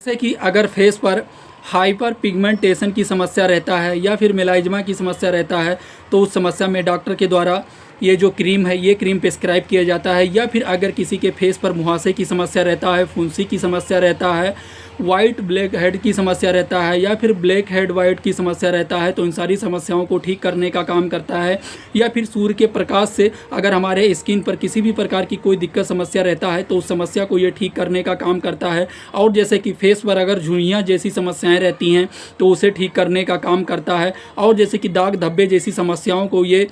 जैसे कि अगर फेस पर हाइपर पिगमेंटेशन की समस्या रहता है या फिर मेलाइज्मा की समस्या रहता है तो उस समस्या में डॉक्टर के द्वारा ये जो क्रीम है ये क्रीम प्रिस्क्राइब किया जाता है। या फिर अगर किसी के फेस पर मुहासे की समस्या रहता है, फुंसी की समस्या रहता है, वाइट ब्लैक हेड की समस्या रहता है या फिर ब्लैक हेड वाइट की समस्या रहता है तो इन सारी समस्याओं को ठीक करने का काम करता है। या फिर सूर्य के प्रकाश से अगर हमारे स्किन पर किसी भी प्रकार की कोई दिक्कत समस्या रहता है तो उस समस्या को ये ठीक करने का काम करता है। और जैसे कि फेस पर अगर झुर्रियाँ जैसी समस्याएं रहती हैं तो उसे ठीक करने का काम करता है। और जैसे कि दाग धब्बे जैसी समस्याओं को ये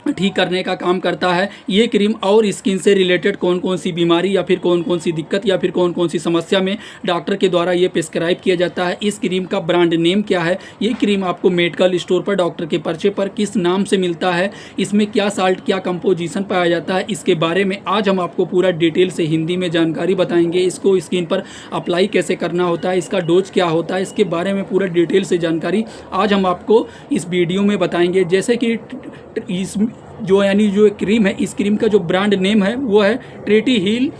ठीक करने का काम करता है। ये क्रीम और स्किन से रिलेटेड कौन कौन सी बीमारी या फिर कौन कौन सी दिक्कत या फिर कौन कौन सी समस्या में डॉक्टर के द्वारा ये प्रिस्क्राइब किया जाता है। इस क्रीम का ब्रांड नेम क्या है, ये क्रीम आपको मेडिकल स्टोर पर डॉक्टर के पर्चे पर किस नाम से मिलता है, इसमें क्या साल्ट क्या कंपोजिशन पाया जाता है, इसके बारे में आज हम आपको पूरा डिटेल से हिंदी में जानकारी बताएंगे। इसको स्किन पर अप्लाई कैसे करना होता है, इसका डोज क्या होता है, इसके बारे में पूरा डिटेल से जानकारी आज हम आपको इस वीडियो में बताएंगे। जैसे कि इस जो क्रीम है, इस क्रीम का जो ब्रांड नेम है वो है ट्रेटी हील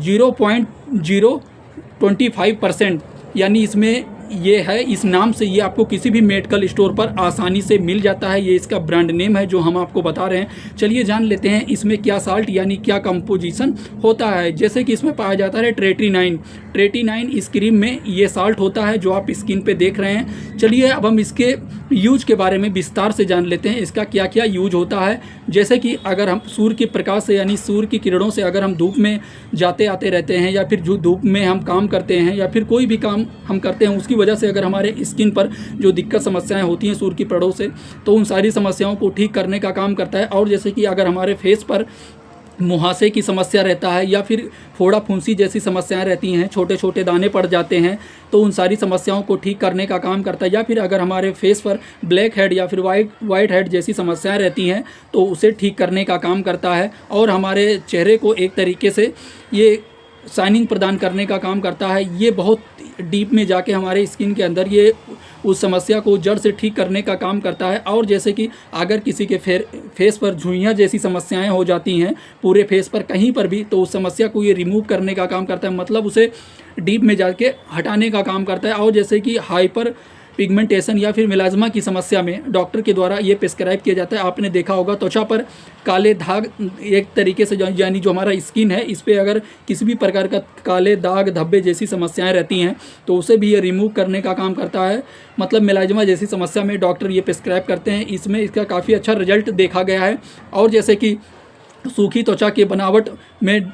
0.025%, यानी इसमें ये है, इस नाम से ये आपको किसी भी मेडिकल स्टोर पर आसानी से मिल जाता है। ये इसका ब्रांड नेम है जो हम आपको बता रहे हैं। चलिए जान लेते हैं इसमें क्या साल्ट यानी क्या कंपोजिशन होता है। जैसे कि इसमें पाया जाता है ट्रेटीनाइन इस क्रीम में ये साल्ट होता है जो आप स्किन पे देख रहे हैं। चलिए अब हम इसके यूज के बारे में विस्तार से जान लेते हैं, इसका क्या क्या यूज होता है। जैसे कि अगर हम सूर्य के प्रकाश से यानी सूर्य की किरणों से अगर हम धूप में जाते आते रहते हैं या फिर जो धूप में हम काम करते हैं या फिर कोई भी काम हम करते हैं उसकी वजह से अगर हमारे स्किन पर जो दिक्कत समस्याएं होती हैं सूर्य की किरणों से तो उन सारी समस्याओं को ठीक करने का काम करता है। और जैसे कि अगर हमारे फेस पर मुहासे की समस्या रहता है या फिर फोड़ा फुंसी जैसी समस्याएं रहती हैं, छोटे छोटे दाने पड़ जाते हैं तो उन सारी समस्याओं को ठीक करने का काम करता है। या फिर अगर हमारे फेस पर ब्लैक हेड या फिर वाइट हेड जैसी समस्याएं रहती हैं तो उसे ठीक करने का काम करता है। और हमारे चेहरे को एक तरीके से ये शाइनिंग प्रदान करने का काम करता है। ये बहुत डीप में जाके हमारे स्किन के अंदर ये उस समस्या को जड़ से ठीक करने का काम करता है। और जैसे कि अगर किसी के फेस पर झुर्रियाँ जैसी समस्याएं हो जाती हैं पूरे फेस पर कहीं पर भी तो उस समस्या को ये रिमूव करने का काम करता है, मतलब उसे डीप में जाके हटाने का काम करता है। और जैसे कि हाइपर पिगमेंटेशन या फिर मेलाज्मा की समस्या में डॉक्टर के द्वारा ये प्रिस्क्राइब किया जाता है। आपने देखा होगा त्वचा पर काले दाग एक तरीके से यानी जो हमारा स्किन है इस पर अगर किसी भी प्रकार का काले दाग धब्बे जैसी समस्याएं रहती हैं तो उसे भी ये रिमूव करने का काम करता है। मतलब मेलाज्मा जैसी समस्या में डॉक्टर ये प्रिस्क्राइब करते हैं, इसमें इसका काफ़ी अच्छा रिजल्ट देखा गया है। और जैसे कि सूखी त्वचा की बनावट में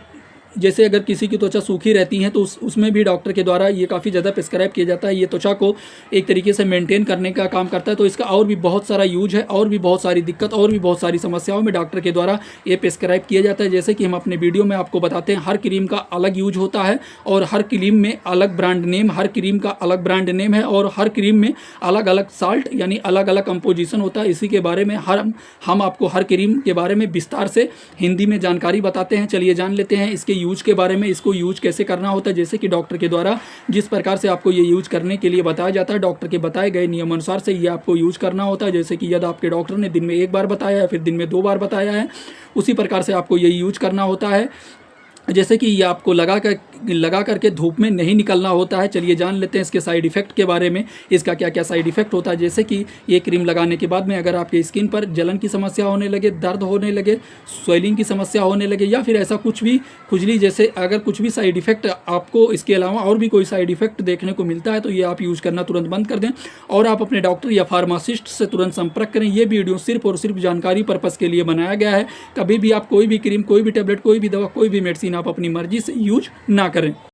जैसे अगर किसी की त्वचा सूखी रहती है तो उसमें भी डॉक्टर के द्वारा ये काफ़ी ज़्यादा प्रिस्क्राइब किया जाता है। ये त्वचा को एक तरीके से मेंटेन करने का काम करता है। तो इसका और भी बहुत सारा यूज है और भी बहुत सारी दिक्कत और भी बहुत सारी समस्याओं में डॉक्टर के द्वारा ये प्रिस्क्राइब किया जाता है। जैसे कि हम अपने वीडियो में आपको बताते हैं हर क्रीम का अलग यूज होता है और हर क्रीम में अलग ब्रांड नेम, हर क्रीम का अलग ब्रांड नेम है और हर क्रीम में अलग अलग साल्ट यानी अलग अलग कंपोजिशन होता है। इसी के बारे में हम आपको हर क्रीम के बारे में विस्तार से हिंदी में जानकारी बताते हैं। चलिए जान लेते हैं इसके यूज के बारे में, इसको यूज कैसे करना होता है। जैसे कि डॉक्टर के द्वारा जिस प्रकार से आपको ये यूज करने के लिए बताया जाता है, डॉक्टर के बताए गए नियम अनुसार से ये आपको यूज करना होता है। जैसे कि यदि आपके डॉक्टर ने दिन में 1 बार बताया है फिर दिन में 2 बार बताया है, उसी प्रकार से आपको ये यूज करना होता है। जैसे कि ये आपको लगा करके धूप में नहीं निकलना होता है। चलिए जान लेते हैं इसके साइड इफ़ेक्ट के बारे में, इसका क्या क्या साइड इफ़ेक्ट होता है। जैसे कि ये क्रीम लगाने के बाद में अगर आपके स्किन पर जलन की समस्या होने लगे, दर्द होने लगे, स्वेलिंग की समस्या होने लगे या फिर ऐसा कुछ भी खुजली जैसे अगर कुछ भी साइड इफ़ेक्ट आपको इसके अलावा और भी कोई साइड इफ़ेक्ट देखने को मिलता है तो ये आप यूज़ करना तुरंत बंद कर दें और आप अपने डॉक्टर या फार्मासिस्ट से तुरंत संपर्क करें। ये वीडियो सिर्फ और सिर्फ जानकारी पर्पज़ के लिए बनाया गया है। कभी भी आप कोई भी क्रीम, कोई भी टेबलेट, कोई भी दवा, कोई भी मेडिसिन आप अपनी मर्जी से यूज ना करें।